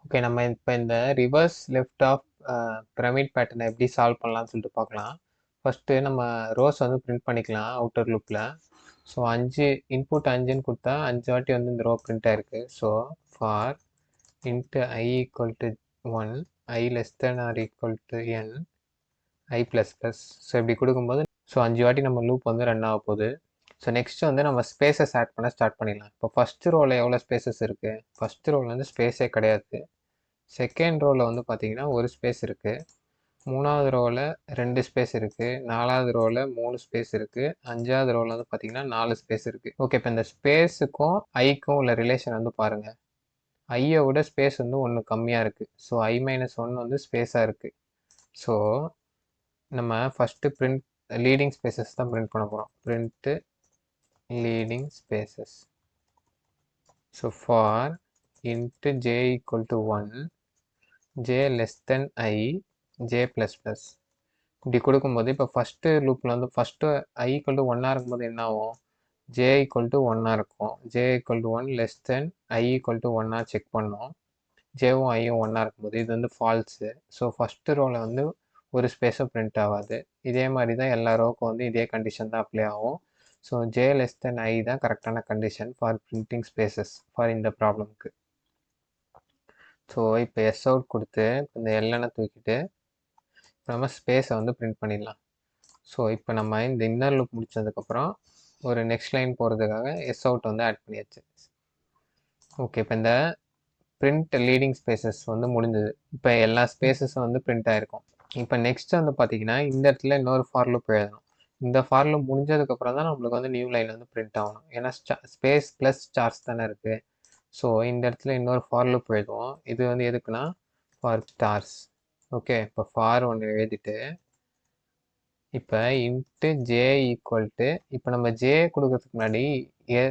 Okay, நம்ம இப்போ இந்த ரிவர்ஸ் லெஃப்ட் ஆஃப் பிரமிட் பேட்டர்னை எப்படி சால்வ் பண்ணலாம்னு சொல்லிட்டு பார்க்கலாம். ஃபஸ்ட்டு நம்ம ரோஸ் வந்து பிரிண்ட் பண்ணிக்கலாம் அவுட்டர் லூப்பில். ஸோ 5 இன்புட் 5ன்னு கொடுத்தா 5 வாட்டி வந்து இந்த ரோ பிரிண்ட் ஆயிருக்கு. So for int i equal to 1 i less than or equal to n i plus plus. So இப்படி கொடுக்கும்போது 5 வாட்டி நம்ம லூப் வந்து ரன் ஆக போகுது. ஸோ நெக்ஸ்ட் வந்து நம்ம ஸ்பேசஸ் ஆட் பண்ண ஸ்டார்ட் பண்ணிடலாம். இப்போ ஃபஸ்ட்டு ரோவில் எவ்வளோ ஸ்பேசஸ் இருக்குது? ஃபஸ்ட்டு ரோவில் வந்து ஸ்பேஸே கிடையாது. செகண்ட் ரோவில் வந்து பார்த்தீங்கன்னா ஒரு ஸ்பேஸ் இருக்குது. மூணாவது ரோவில் 2 ஸ்பேஸ் இருக்குது. நாலாவது ரோவில் 3 ஸ்பேஸ் இருக்குது. அஞ்சாவது ரோவில் வந்து பார்த்தீங்கன்னா 4 ஸ்பேஸ் இருக்குது. ஓகே, இப்போ இந்த ஸ்பேஸுக்கும் ஐக்கும் உள்ள ரிலேஷன் வந்து பாருங்கள். ஐயை விட ஸ்பேஸ் வந்து ஒன்று கம்மியாக இருக்குது. ஸோ I-1 வந்து ஸ்பேஸாக இருக்குது. ஸோ நம்ம ஃபஸ்ட்டு பிரிண்ட் லீடிங் ஸ்பேசஸ் தான் பிரிண்ட் பண்ண போகிறோம். Print leading spaces. So for into j equal to 1 j less than I j plus plus. இப்படி கொடுக்கும்போது இப்போ ஃபஸ்ட்டு லூப்பில் வந்து ஃபஸ்ட்டு I ஈக்குவல் டு 1 இருக்கும்போது என்ன ஆகும்? j ஈக்குவல் டு 1 இருக்கும். j equal to 1 less than I equal to 1 check பண்ணோம். ஜேவும் ஐயும் 1 இருக்கும்போது இது வந்து ஃபால்ஸு. ஸோ ஃபஸ்ட்டு ரோவில் வந்து ஒரு ஸ்பேஸும் பிரிண்ட் ஆகாது. இதே மாதிரி தான் எல்லா ரோவுக்கும் வந்து இதே கண்டிஷன் தான் அப்ளை ஆகும். ஸோ j லெஸ் தென் ஐ தான் கரெக்டான condition for printing spaces for இந்த ப்ராப்ளம்க்கு. ஸோ இப்போ எஸ் அவுட் கொடுத்து இந்த எல்எனை தூக்கிட்டு நம்ம ஸ்பேஸை வந்து பிரிண்ட் பண்ணிடலாம். ஸோ இப்போ நம்ம இந்த இன்னர் லூப் முடிச்சதுக்கப்புறம் ஒரு நெக்ஸ்ட் லைன் போகிறதுக்காக எஸ் அவுட் வந்து ஆட் பண்ணியாச்சு. ஓகே, இப்போ இந்த பிரிண்ட் லீடிங் ஸ்பேசஸ் வந்து முடிஞ்சது. இப்போ எல்லா ஸ்பேசஸும் வந்து பிரிண்ட் ஆகிருக்கும். இப்போ நெக்ஸ்ட் வந்து பார்த்தீங்கன்னா இந்த இடத்துல இன்னொரு ஃபார் லூப் எழுதணும். இந்த ஃபார் லூப் முடிஞ்சதுக்கப்புறம் தான் நம்மளுக்கு வந்து நியூ லைன் வந்து பிரிண்ட் ஆகணும். ஏன்னா ஸ்பேஸ் ப்ளஸ் ஸ்டார்ஸ் தானே இருக்குது. ஸோ இந்த இடத்துல இன்னொரு ஃபார் லூப் எழுதுவோம். இது வந்து எதுக்குன்னா ஃபார் ஸ்டார்ஸ். ஓகே, இப்போ ஃபார் ஒன்று எழுதிட்டு இப்போ இன்ட்டு ஜே ஈக்குவல் டு இப்போ நம்ம ஜே கொடுக்கறதுக்கு முன்னாடி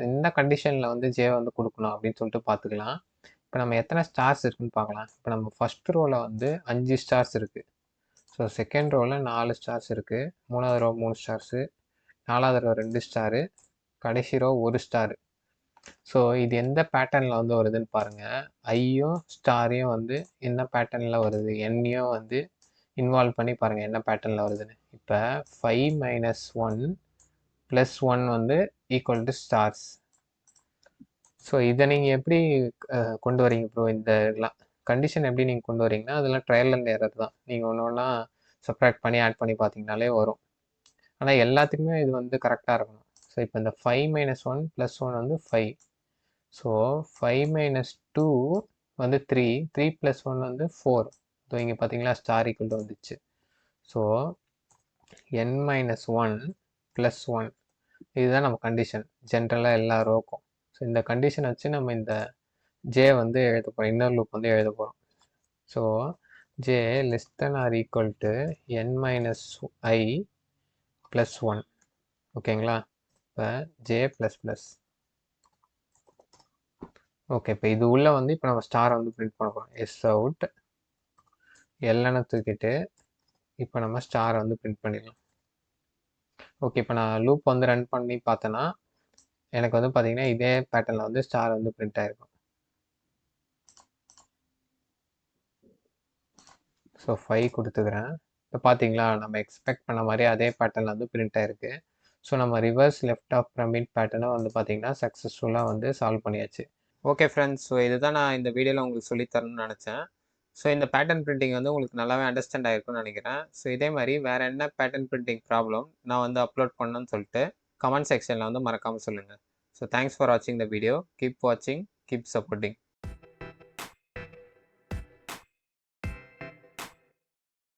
எந்த கண்டிஷனில் வந்து ஜே வந்து கொடுக்கணும் அப்படின்னு சொல்லிட்டு பார்த்துக்கலாம். இப்போ நம்ம எத்தனை ஸ்டார்ஸ் இருக்குன்னு பார்க்கலாம். இப்போ நம்ம ஃபஸ்ட் ரோவில் வந்து 5 ஸ்டார்ஸ் இருக்குது. ஸோ செகண்ட் ரோவில் 4 ஸ்டார்ஸ் இருக்குது. மூணாவது ரோ 3 ஸ்டார்ஸு, நாலாவது ரோ 2 ஸ்டாரு, கடைசி ரோ 1 ஸ்டாரு. ஸோ இது எந்த பேட்டர்னில் வந்து வருதுன்னு பாருங்கள். ஐயும் ஸ்டாரையும் வந்து என்ன பேட்டர்னில் வருது, எண்ணையும் வந்து இன்வால்வ் பண்ணி பாருங்கள் என்ன பேட்டர்னில் வருதுன்னு. இப்போ 5 - 1 + 1 வந்து ஈக்குவல் டு ஸ்டார்ஸ். ஸோ இதை நீங்கள் எப்படி கொண்டு வரீங்க ப்ரோ? இந்த கண்டிஷன் எப்படி நீங்கள் கொண்டு வரீங்கன்னா அதெல்லாம் ட்ரையல் அண்ட் எரர் தான். நீங்கள் ஒன்று ஒன்றா சப்ராக்ட் பண்ணி ஆட் பண்ணி பார்த்தீங்கனாலே வரும். ஆனால் எல்லாத்துக்குமே இது வந்து கரெக்டாக இருக்கணும். ஸோ இப்போ இந்த 5 - 1 + 1 வந்து 5. ஸோ 5 - 2 வந்து 3, 3 + 1 வந்து 4. ஸோ இங்கே பார்த்தீங்களா ஸ்டார் ஈக்குவல் வந்துச்சு. ஸோ n - 1 + 1 இதுதான் நம்ம கண்டிஷன் ஜென்ரலாக எல்லா ரோக்கும். ஸோ இந்த கண்டிஷன் வச்சு நம்ம இந்த ஜே வந்து எழுத போகிறோம், இன்னர் லூப் வந்து எழுத போகிறோம். So j less than or equal to n - I + 1. ஓகேங்களா? இப்போ ஜே ப்ளஸ் ப்ளஸ். ஓகே, இப்போ இது உள்ள வந்து இப்போ நம்ம ஸ்டாரை வந்து பிரிண்ட் பண்ண போகிறோம். எஸ் அவுட் எல்எனை தூக்கிட்டு இப்போ நம்ம ஸ்டாரை வந்து பிரிண்ட் பண்ணிடலாம். ஓகே, இப்போ நான் லூப் வந்து ரன் பண்ணி பார்த்தேன்னா எனக்கு வந்து பார்த்தீங்கன்னா இதே பேட்டர்னில் வந்து ஸ்டார் வந்து பிரிண்ட் ஆகிருக்கும். ஸோ 5 கொடுத்துக்கிறேன். இப்போ பார்த்தீங்களா நம்ம எக்ஸ்பெக்ட் பண்ண மாதிரி அதே பேட்டர்னில் வந்து பிரிண்ட் ஆகிருக்கு. ஸோ நம்ம ரிவர்ஸ் லெஃப்ட் ஆஃப் பிரமிட் பேட்டர்னை வந்து பார்த்தீங்கன்னா சக்ஸஸ்ஃபுல்லாக வந்து சால்வ் பண்ணியாச்சு. ஓகே ஃப்ரெண்ட்ஸ், ஸோ இதுதான் நான் இந்த வீடியோவில் உங்களுக்கு சொல்லித்தரணும்னு நினச்சேன். ஸோ இந்த பேட்டர்ன் பிரிண்டிங் வந்து உங்களுக்கு நல்லாவே அண்டர்ஸ்டாண்ட் ஆகிருக்கும்னு நினைக்கிறேன். ஸோ இதே மாதிரி வேறு என்ன பேட்டர்ன் பிரிண்டிங் ப்ராப்ளம் நான் வந்து அப்லோட் பண்ணணும்னு சொல்லிட்டு கமெண்ட் செக்ஷனில் வந்து மறக்காமல் சொல்லுங்கள். ஸோ தேங்க்ஸ் ஃபார் வாட்சிங் த வீடியோ. கீப் வாட்சிங், கீப் சப்போர்ட்டிங்.